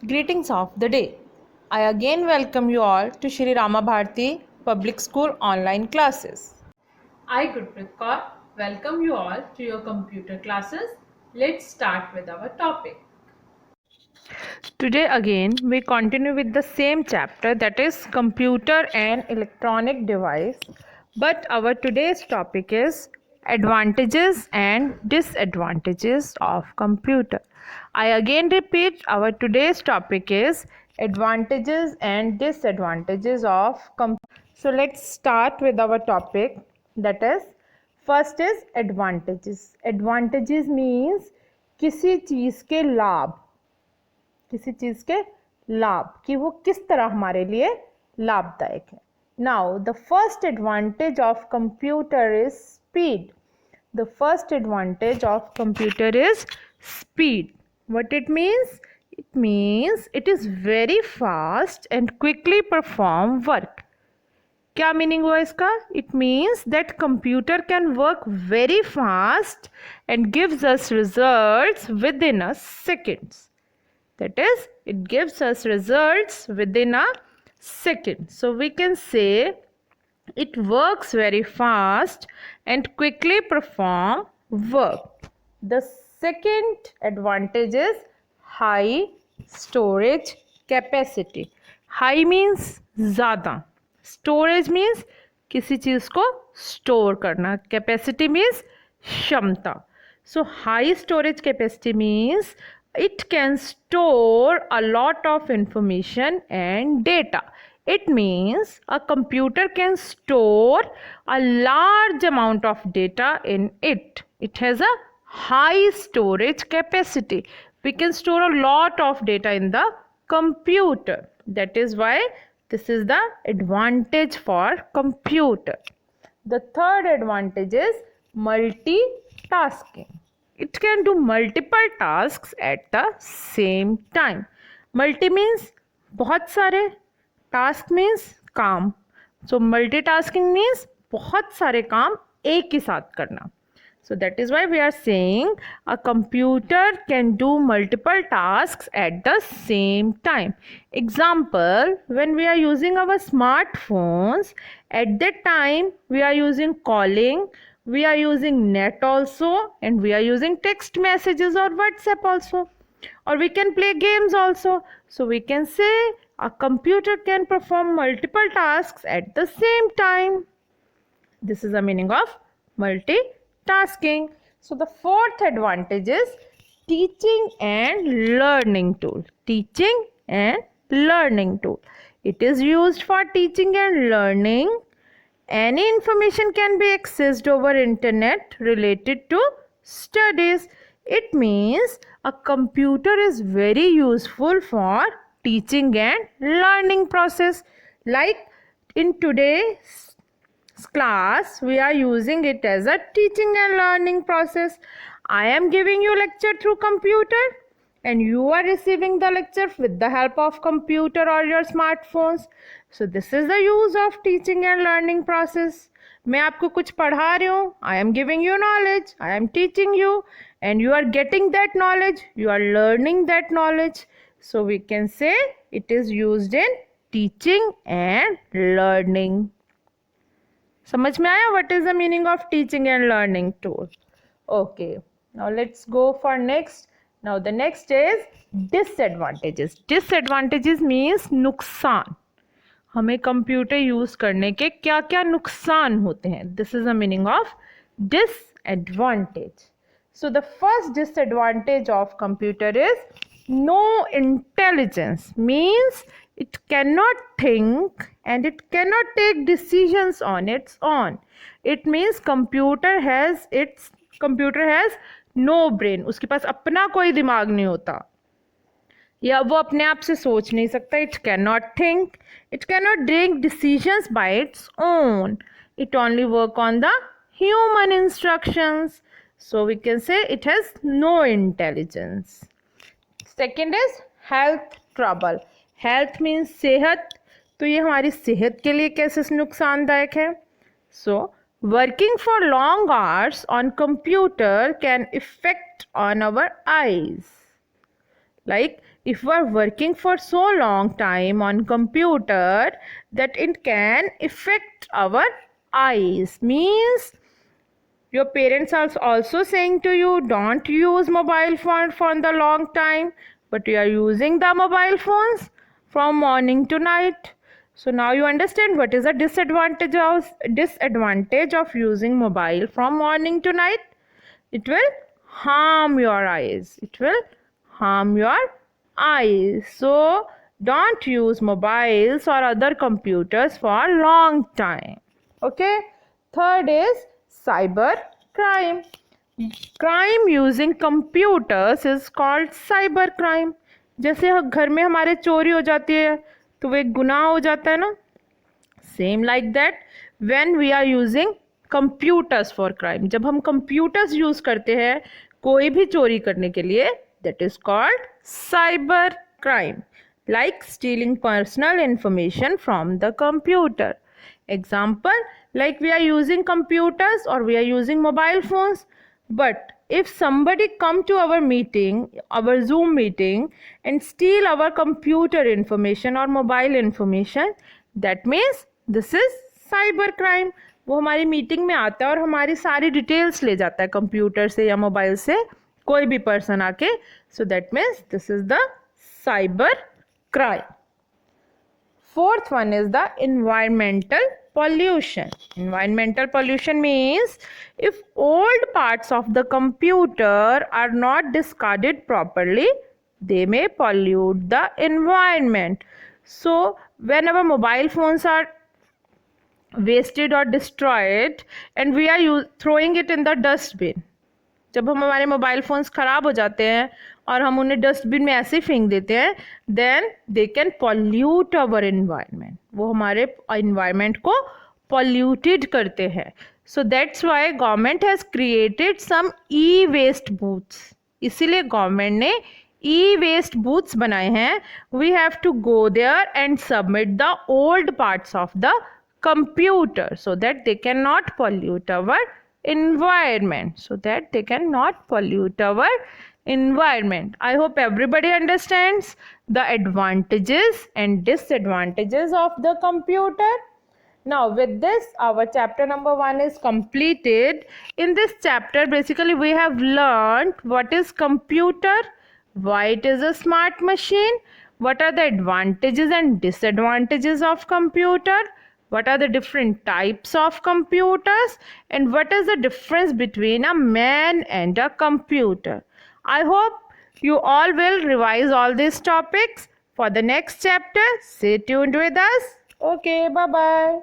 Greetings of the day. I again welcome you all to Shri Rama Bharati Public School online classes. I, Gurpreet Kaur, welcome you all to your computer classes. Let's start with our topic. Today again we continue with the same chapter, that is computer and electronic device, but our today's topic is advantages and disadvantages of computer. I again repeat, our today's topic is advantages and disadvantages of computer. So let's start with our topic, that is first is advantages. Advantages means किसी चीज़ के लाभ, किसी चीज़ के लाभ कि वो किस तरह हमारे लिए लाभदायक है. Now the first advantage of computer is speed. The first advantage of computer is speed. What it means? It means it is very fast and quickly perform work. क्या मीनिंग हुआ इसका? It means that computer can work very fast and gives us results with in a seconds. That is, it gives us results within a second. So we can say it works very fast and quickly perform work. The second advantage is high storage capacity. High means ज़्यादा, storage means किसी चीज़ को store करना, capacity means क्षमता. So high storage capacity means it can store a lot of information and data. It means a computer can store a large amount of data in it. It has a high storage capacity. We can store a lot of data in the computer. That is why this is the advantage for computer. The third advantage is multitasking. It can do multiple tasks at the same time. Multi means बहुत सारे, task means काम. So multitasking means बहुत सारे काम एक ही साथ करना. So that is why we are saying a computer can do multiple tasks at the same time. Example, when we are using our smartphones, at that time we are using calling, we are using net also, and we are using text messages or WhatsApp also, or we can play games also. So we can say a computer can perform multiple tasks at the same time. This is the meaning of multitasking. So the fourth advantage is teaching and learning tool. Teaching and learning tool. It is used for teaching and learning. Any information can be accessed over internet related to studies. It means a computer is very useful for teaching and learning process. Like in today's class, we are using it as a teaching and learning process. I am giving you lecture through computer and you are receiving the lecture with the help of computer or your smartphones. So this is the use of teaching and learning process. मैं आपको कुछ पढ़ा रही हूँ, I am giving you knowledge, I am teaching you, and you are getting that knowledge, you are learning that knowledge. So we can say it is used in teaching and learning. समझ में आया what is the meaning of teaching and learning tool? Okay, now let's go for next. Now the next is disadvantages. Disadvantages means नुकसान. हमें computer use करने के क्या क्या नुकसान होते हैं. This is the meaning of disadvantage. So the first disadvantage of computer is no intelligence. Means it cannot think and it cannot take decisions on its own. It means computer has no brain. उसके पास अपना कोई दिमाग नहीं होता, या वो अपने आप से सोच नहीं सकता. It can not think, it can not take decisions by its own. It only work on the human instructions. So we can say it has no intelligence. Second is health trouble. Health means सेहत. तो ये हमारी सेहत के लिए कैसे नुकसानदायक है. So working for long hours on computer can effect on our eyes. Like if we are working for so long time on computer that it can affect our eyes. Means your parents are also saying to you, don't use mobile phone for the long time, but you are using the mobile phones from morning to night. So now you understand what is the disadvantage of using mobile from morning to night. It will harm your eyes. It will harm your eyes. So don't use mobiles or other computers for a long time. Okay. Third is cyber crime. Crime using computers is called cyber crime. जैसे घर में हमारे चोरी हो जाती है तो वो एक गुनाह हो जाता है ना. Same like that when we are using computers for crime. जब हम कंप्यूटर्स यूज करते हैं कोई भी चोरी करने के लिए, that is called cyber crime. Like stealing personal information from the computer. Example, like we are using computers or we are using mobile phones, but if somebody come to our meeting, our Zoom meeting, and steal our computer information or mobile information, that means this is cyber crime. वो हमारी meeting में आता है और हमारी सारी details ले जाता है कंप्यूटर से या मोबाइल से कोई भी पर्सन आके. So that means this is the cyber crime. Fourth one is the environmental pollution. Environmental pollution means if old parts of the computer are not discarded properly, they may pollute the environment. So whenever mobile phones are wasted or destroyed and we are throwing it in the dustbin, जब हमारे mobile phones ख़राब हो जाते हैं और हम उन्हें dustbin में ऐसे फेंक देते हैं, then they can pollute our environment. वो हमारे इन्वायरमेंट को पॉल्यूटेड करते हैं. So that's why government has created some e waste booths. इसीलिए गवर्नमेंट ने ई वेस्ट बूथ्स बनाए हैं. We have to go there and submit the old parts of the computer so that they cannot pollute our environment. I hope everybody understands the advantages and disadvantages of the computer. Now with this our chapter number 1 is completed. In this chapter basically we have learned what is computer, why it is a smart machine, what are the advantages and disadvantages of computer, what are the different types of computers, and what is the difference between a man and a computer. I hope you all will revise all these topics for the next chapter. Stay tuned with us. Okay, bye bye.